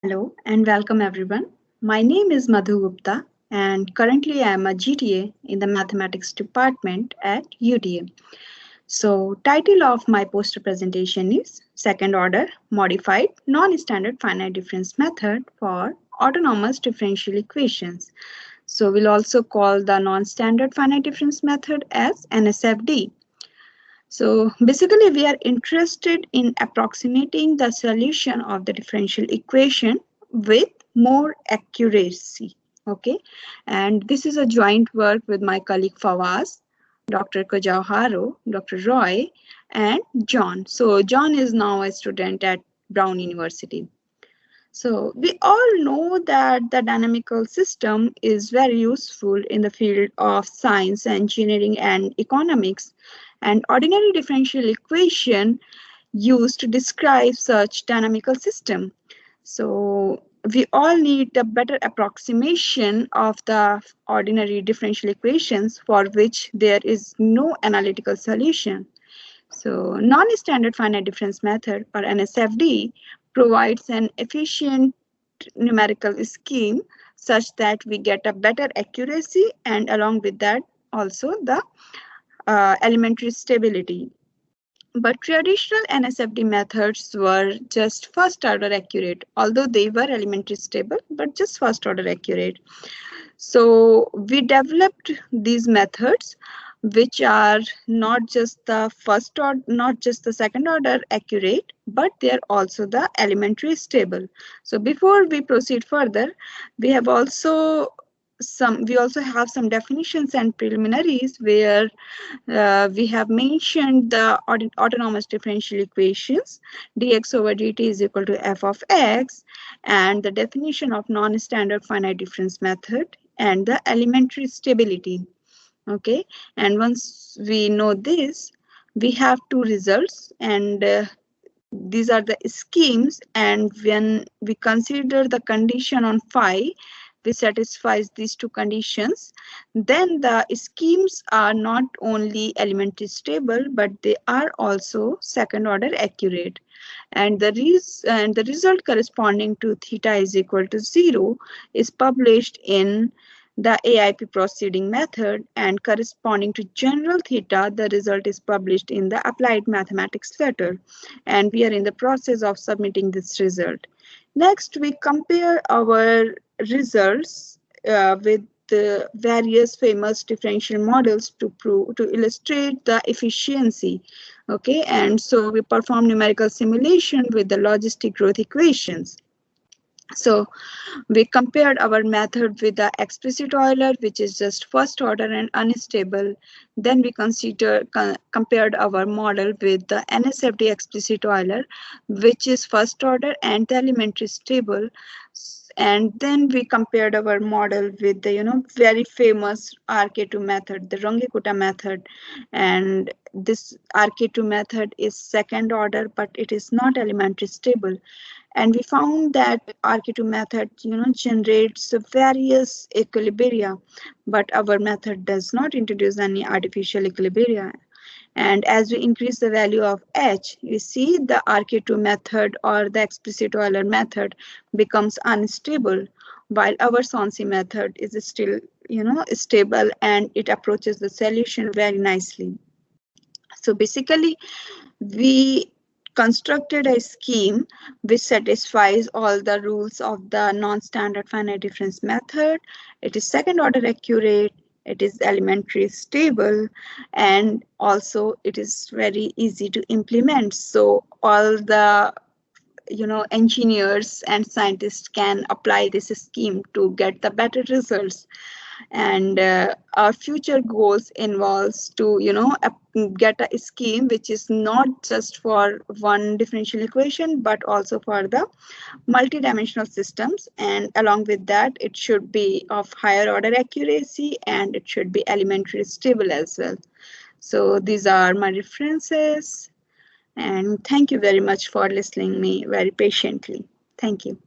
Hello and welcome everyone. My name is Madhu Gupta and currently I am a GTA in the mathematics department at UTA. So title of my poster presentation is Second Order Modified Non-Standard Finite Difference Method for Autonomous Differential Equations. So we'll also call the non-standard finite difference method as NSFD. So basically we are interested in approximating the solution of the differential equation with more accuracy. Okay, and this is a joint work with my colleague Fawaz, Dr. Kojauharo, Dr. Roy, and John. So John is now a student at Brown University. So we all know that the dynamical system is very useful in the field of science, engineering, and economics. And ordinary differential equation used to describe such dynamical system. So we all need a better approximation of the ordinary differential equations for which there is no analytical solution. So non-standard finite difference method or NSFD provides an efficient numerical scheme such that we get a better accuracy and along with that also the elementary stability. But traditional NSFD methods were just first order accurate, although they were elementary stable, but just first order accurate. So we developed these methods which are not just the first order, not just the second order accurate, but they are also the elementary stable. So before we proceed further, we also have some definitions and preliminaries where we have mentioned the autonomous differential equations dx over dt is equal to f of x, and the definition of non-standard finite difference method and the elementary stability. Okay, and once we know this, we have two results, and these are the schemes, and when we consider the condition on phi which satisfies these two conditions, then the schemes are not only elementary stable but they are also second order accurate, and the result corresponding to theta is equal to 0 is published in the AIP proceeding method, and corresponding to general theta, the result is published in the applied mathematics letter, and we are in the process of submitting this result. Next, we compare our results with the various famous differential models to illustrate the efficiency. Okay, and so we perform numerical simulation with the logistic growth equations. So we compared our method with the explicit Euler, which is just first order and unstable. Then we compared our model with the NSFD explicit Euler, which is first order and the elementary stable. And then we compared our model with the very famous RK2 method, the Runge-Kutta method, and this RK2 method is second order, but it is not elementary stable. And we found that RK2 method generates various equilibria, but our method does not introduce any artificial equilibria. And as we increase the value of h, you see the RK2 method or the explicit Euler method becomes unstable, while our Sonsi method is still stable and it approaches the solution very nicely. So basically we constructed a scheme which satisfies all the rules of the non-standard finite difference method. It is second order accurate, it is elementary stable, and also it is very easy to implement. So all the engineers and scientists can apply this scheme to get the better results. And our future goals involves to get a scheme which is not just for one differential equation but also for the multidimensional systems, and along with that it should be of higher order accuracy and it should be elementary stable as well. So these are my references, and thank you very much for listening me very patiently. Thank you.